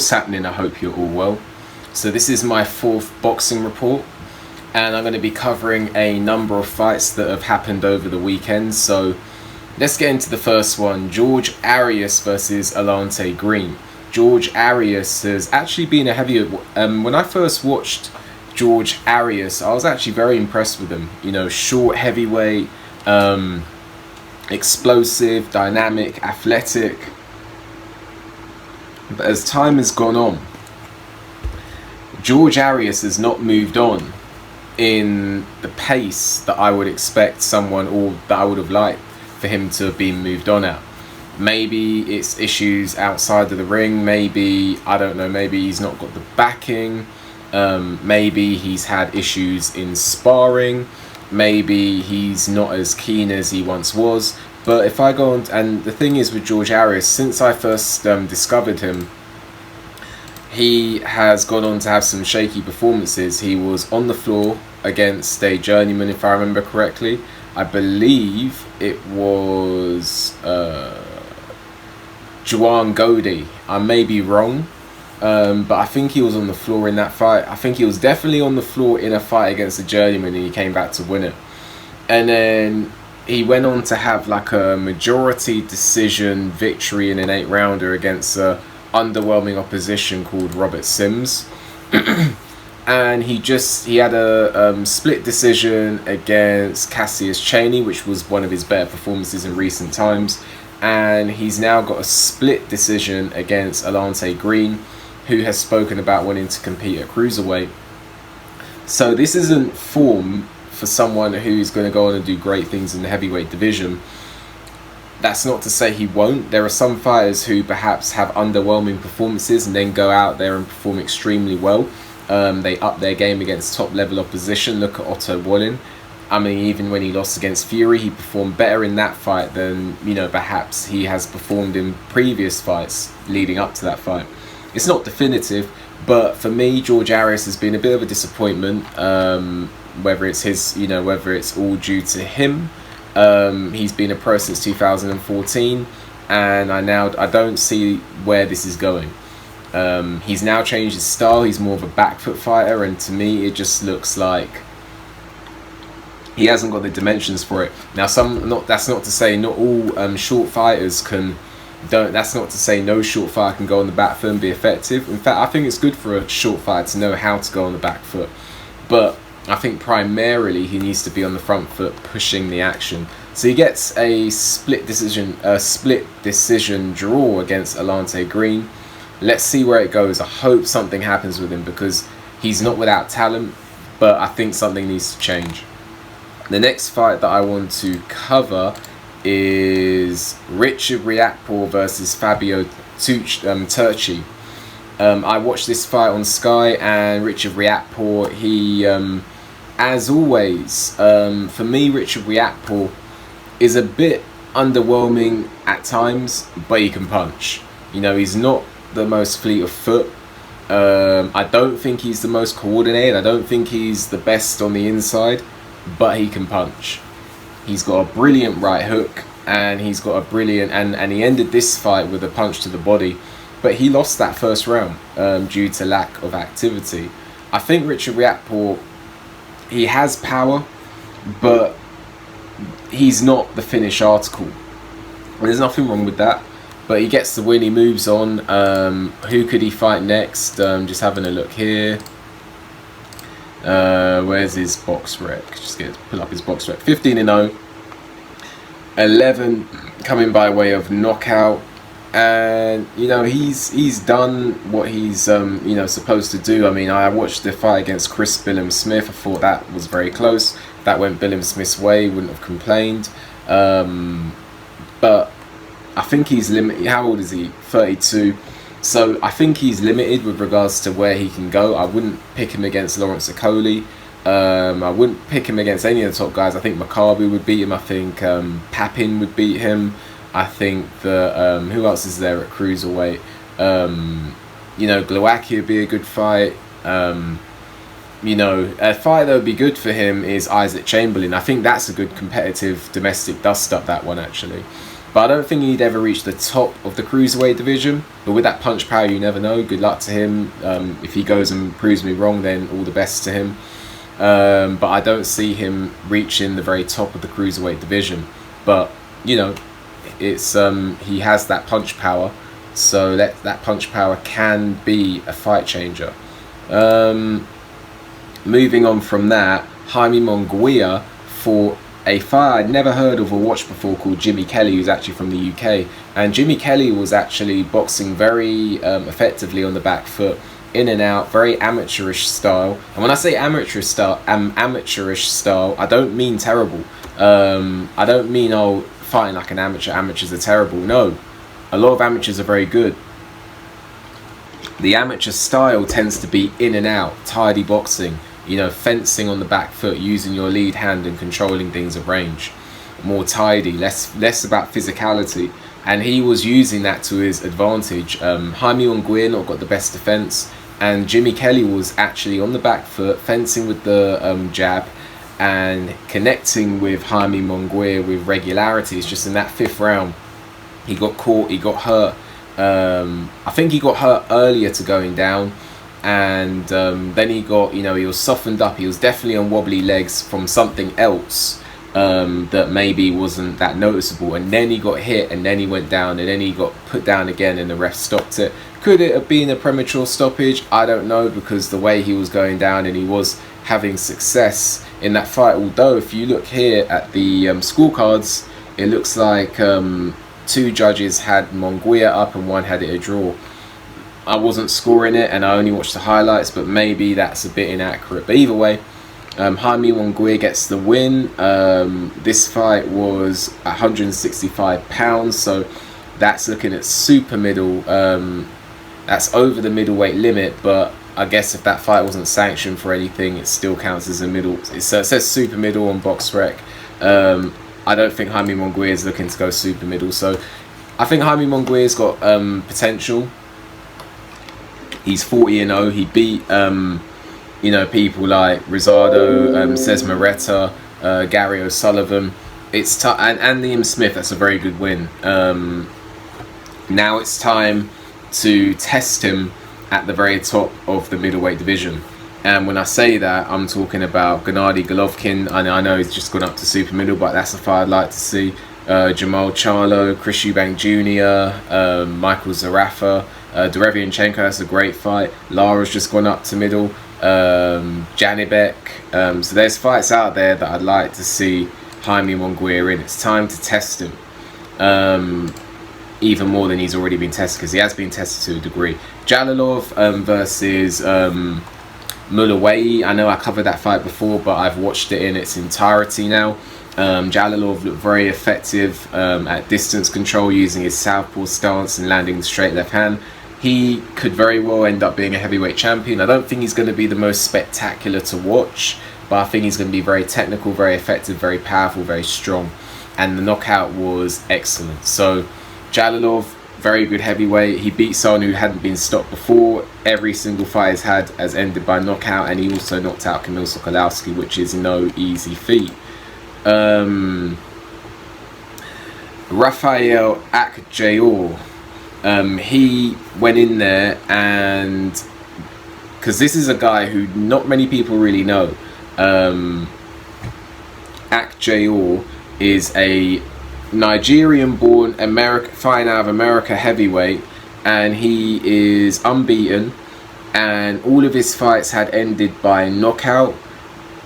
What's happening? I hope you're all well. So this is my 4th boxing report, and I'm going to be covering a number of fights that have happened over the weekend. So let's get into the first one. George Arias versus Alante Green. George Arias has actually been a heavyweight. When I first watched George Arias, I was actually very impressed with him. You know, short heavyweight, explosive, dynamic, athletic. But as time has gone on, George Arias has not moved on in the pace that I would expect someone, or that I would have liked for him to have been moved on at. Maybe it's issues outside of the ring, maybe, I don't know, maybe he's not got the backing, maybe he's had issues in sparring, maybe he's not as keen as he once was. But if I go on, and the thing is with George Arias, since I first discovered him, he has gone on to have some shaky performances. He was on the floor against a journeyman, if I remember correctly. I believe it was Juan Godi. I may be wrong, but I think he was on the floor in that fight. I think he was definitely on the floor in a fight against a journeyman, and he came back to win it. And then he went on to have like a majority decision victory in an 8-rounder against a underwhelming opposition called Robert Sims. And he had a split decision against Cassius Chaney, which was one of his better performances in recent times. And he's now got a split decision against Alante Green, who has spoken about wanting to compete at cruiserweight. So this isn't form for someone who's going to go on and do great things in the heavyweight division. That's not to say he won't. There are some fighters who perhaps have underwhelming performances and then go out there and perform extremely well. They up their game against top level opposition. Look at Otto Wallin. I mean, even when he lost against Fury, he performed better in that fight than, you know, perhaps he has performed in previous fights leading up to that fight. It's not definitive, but for me, George Arias has been a bit of a disappointment. Whether it's his, you know, whether it's all due to him. He's been a pro since 2014, and I don't see where this is going. He's now changed his style. He's more of a back foot fighter, and to me it just looks like he hasn't got the dimensions for it. Now, that's not to say not all short fighters can. That's not to say no short fighter can go on the back foot and be effective. In fact, I think it's good for a short fighter to know how to go on the back foot, but I think primarily he needs to be on the front foot pushing the action. So he gets a split decision draw against Alante Green. Let's see where it goes. I hope something happens with him, because he's not without talent, but I think something needs to change. The next fight that I want to cover is Richard Riakporhe versus Fabio Turchi. I watched this fight on Sky, and Richard Riakporhe, he as always, for me, Richard Riakporhe is a bit underwhelming at times, but he can punch. You know, he's not the most fleet of foot. I don't think he's the most coordinated. I don't think he's the best on the inside, but he can punch. He's got a brilliant right hook, and he's got a brilliant, and he ended this fight with a punch to the body, but he lost that first round due to lack of activity. I think Richard Riakporhe, he has power, but he's not the finish article. And there's nothing wrong with that, but he gets the win, he moves on. Who could he fight next? Just having a look here. Where's his box rec? Just get to pull up his box rec. 15-0, 11 coming by way of knockout. And you know, he's done what he's you know, supposed to do. I mean, I watched the fight against Chris Billam-Smith. I thought that was very close. If that went Billam-Smith's way, wouldn't have complained. But I think he's limited. How old is he? 32. So I think he's limited with regards to where he can go. I wouldn't pick him against Lawrence Okoli. I wouldn't pick him against any of the top guys. I think Makabu would beat him. I think Papin would beat him. I think that who else is there at cruiserweight? You know, Glowacki would be a good fight. You know, a fight that would be good for him is Isaac Chamberlain. I think that's a good competitive domestic dust-up, that one, actually. But I don't think he'd ever reach the top of the cruiserweight division. But with that punch power, you never know. Good luck to him. If he goes and proves me wrong, then all the best to him. But I don't see him reaching the very top of the cruiserweight division. But, you know, it's he has that punch power. So that punch power can be a fight changer. Moving on from that, Jaime Munguia fought a fight I'd never heard of or watched before called Jimmy Kelly, who's actually from the UK. And Jimmy Kelly was actually boxing very effectively on the back foot, in and out, very amateurish style. And when I say amateurish style, I don't mean terrible. I don't mean fighting like an amateur. Amateurs are terrible. No, a lot of amateurs are very good. The amateur style tends to be in and out, tidy boxing. You know, fencing on the back foot, using your lead hand and controlling things at range. More tidy, less about physicality. And he was using that to his advantage. Jaime Munguia not got the best defense, and Jimmy Kelly was actually on the back foot, fencing with the jab, and connecting with Jaime Munguia with regularity. It's just in that 5th round, he got caught, he got hurt. I think he got hurt earlier to going down. And then he got, you know, he was softened up. He was definitely on wobbly legs from something else that maybe wasn't that noticeable. And then he got hit, and then he went down, and then he got put down again, and the ref stopped it. Could it have been a premature stoppage? I don't know, because the way he was going down, and he was having success in that fight. Although if you look here at the scorecards, it looks like 2 judges had Munguia up and 1 had it a draw. I wasn't scoring it, and I only watched the highlights, but maybe that's a bit inaccurate. But either way, Jaime Munguia gets the win. This fight was £165, so that's looking at super middle. That's over the middleweight limit, but I guess if that fight wasn't sanctioned for anything, it still counts as a middle. It says super middle on BoxRec. I don't think Jaime Munguia is looking to go super middle, so I think Jaime Munguia's got potential. He's 40-0. He beat, you know, people like Rosado, Cesc Moreta, Gary O'Sullivan. It's and Liam Smith. That's a very good win. Now it's time to test him at the very top of the middleweight division. And when I say that, I'm talking about Gennady Golovkin. I know he's just gone up to super middle, but that's a fight I'd like to see. Jamal Charlo, Chris Eubank Jr., Michael Zarafa. Derevianchenko, that's a great fight. Lara's just gone up to middle. Janibek. So there's fights out there that I'd like to see Jaime Munguia in. It's time to test him. Even more than he's already been tested, because he has been tested to a degree. Jalolov versus Mulowayi. I know I covered that fight before, but I've watched it in its entirety now. Jalolov looked very effective at distance control, using his southpaw stance and landing the straight left hand. He could very well end up being a heavyweight champion. I don't think he's going to be the most spectacular to watch, but I think he's going to be very technical, very effective, very powerful, very strong. And the knockout was excellent. So Jalolov, very good heavyweight. He beat someone who hadn't been stopped before. Every single fight he's had has ended by knockout, and he also knocked out Kamil Sokolowski, which is no easy feat. Raphael Akpejiori, he went in there, and because this is a guy who not many people really know. Akpejiori is a Nigerian-born fighting out of America heavyweight, and he is unbeaten, and all of his fights had ended by knockout.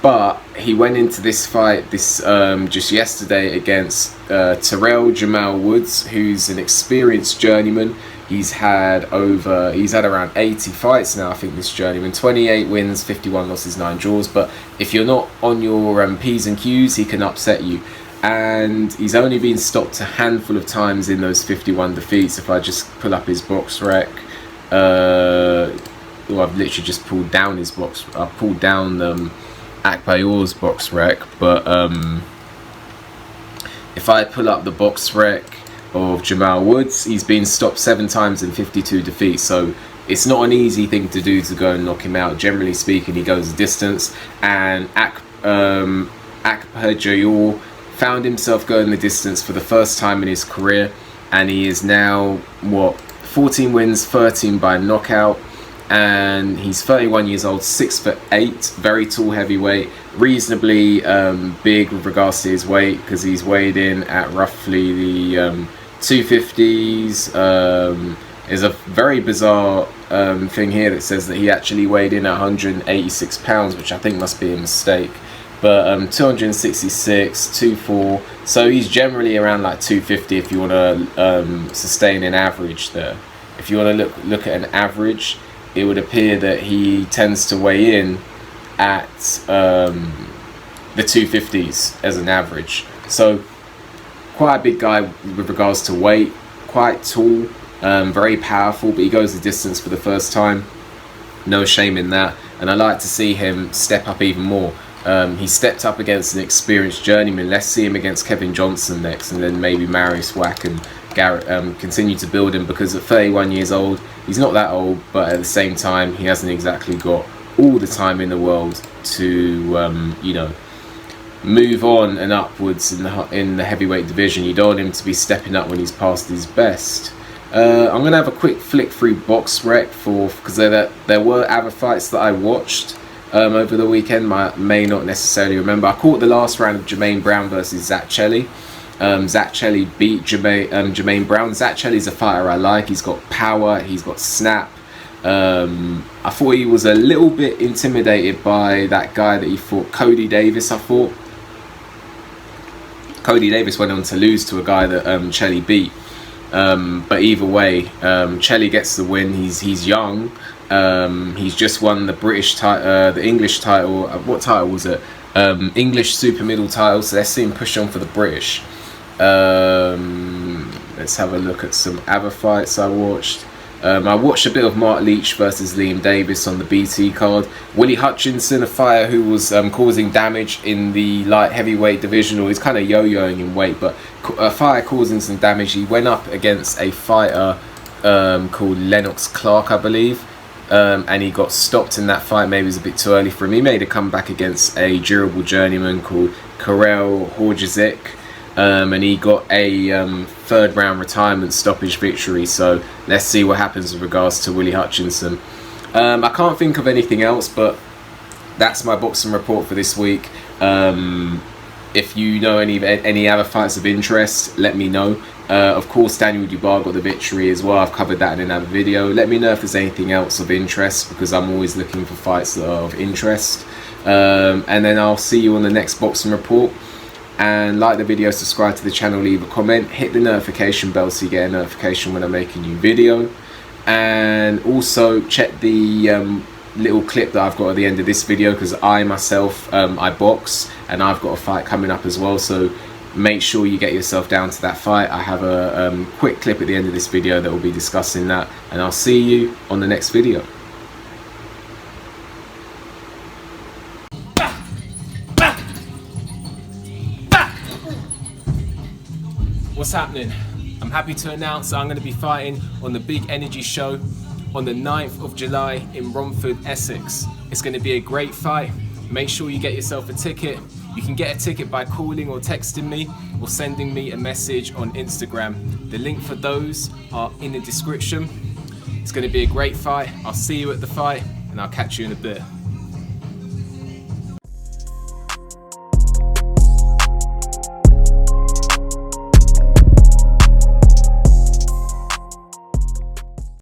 But he went into this fight just yesterday against Terrell Jamal Woods, who's an experienced journeyman. He's had around 80 fights now, I think, this journeyman. 28 wins, 51 losses, 9 draws. But if you're not on your P's and Q's, he can upset you. And he's only been stopped a handful of times in those 51 defeats. If I just pull up his box rec, I've literally just pulled down his box. I've pulled down Akpejiori's box rec, but if I pull up the box rec of Jamal Woods, he's been stopped 7 times in 52 defeats, so it's not an easy thing to do to go and knock him out. Generally speaking, he goes a distance, and Akpejiori found himself going the distance for the first time in his career, and he is now, what, 14 wins, 13 by knockout, and he's 31 years old, 6'8", very tall heavyweight, reasonably big with regards to his weight, because he's weighed in at roughly the 250s. There's a very bizarre thing here that says that he actually weighed in at 186 pounds, which I think must be a mistake. But 266, 24, so he's generally around like 250 if you want to sustain an average there. If you want to look at an average, it would appear that he tends to weigh in at the 250s as an average. So quite a big guy with regards to weight, quite tall, very powerful, but he goes the distance for the first time. No shame in that, and I like to see him step up even more. He stepped up against an experienced journeyman. Let's see him against Kevin Johnson next, and then maybe Marius Wack and Garrett continue to build him, because at 31 years old, he's not that old, but at the same time, he hasn't exactly got all the time in the world to, you know, move on and upwards in the heavyweight division. You don't want him to be stepping up when he's past his best. I'm going to have a quick flick through box rec because there were other fights that I watched over the weekend. I may not necessarily remember. I caught the last round of Jermaine Brown versus Zach Chelly. Zach Chelly beat Jermaine Brown. Zach Chelly's a fighter I like. He's got power, he's got snap. I thought he was a little bit intimidated by that guy that he fought, Cody Davis. I thought Cody Davis went on to lose to a guy that Chelly beat. But either way, Chelly gets the win. He's young. He's just won the British title, the English title. What title was it? English super middle title. So let's see him push on for the British. Let's have a look at some other fights I watched. I watched a bit of Mark Leach versus Liam Davis on the BT card. Willie Hutchinson, a fighter who was causing damage in the light heavyweight division, or he's kind of yo-yoing in weight, but a fighter causing some damage. He went up against a fighter called Lennox Clark, I believe, and he got stopped in that fight. Maybe it was a bit too early for him. He made a comeback against a durable journeyman called Terrell, and he got a third round retirement stoppage victory. So let's see what happens with regards to Willie Hutchinson. I can't think of anything else, but that's my boxing report for this week. If you know any other fights of interest, let me know. Of course, Daniel Dubois got the victory as well. I've covered that in another video. Let me know if there's anything else of interest, because I'm always looking for fights that are of interest. And then I'll see you on the next boxing report. And like the video, subscribe to the channel, leave a comment, hit the notification bell so you get a notification when I make a new video. And also check the little clip that I've got at the end of this video, because I myself, I box, and I've got a fight coming up as well. So make sure you get yourself down to that fight. I have a quick clip at the end of this video that will be discussing that, and I'll see you on the next video. What's happening? I'm happy to announce that I'm going to be fighting on the Big Energy Show on the 9th of July in Romford, Essex. It's going to be a great fight. Make sure you get yourself a ticket. You can get a ticket by calling or texting me, or sending me a message on Instagram. The link for those are in the description. It's going to be a great fight. I'll see you at the fight, and I'll catch you in a bit.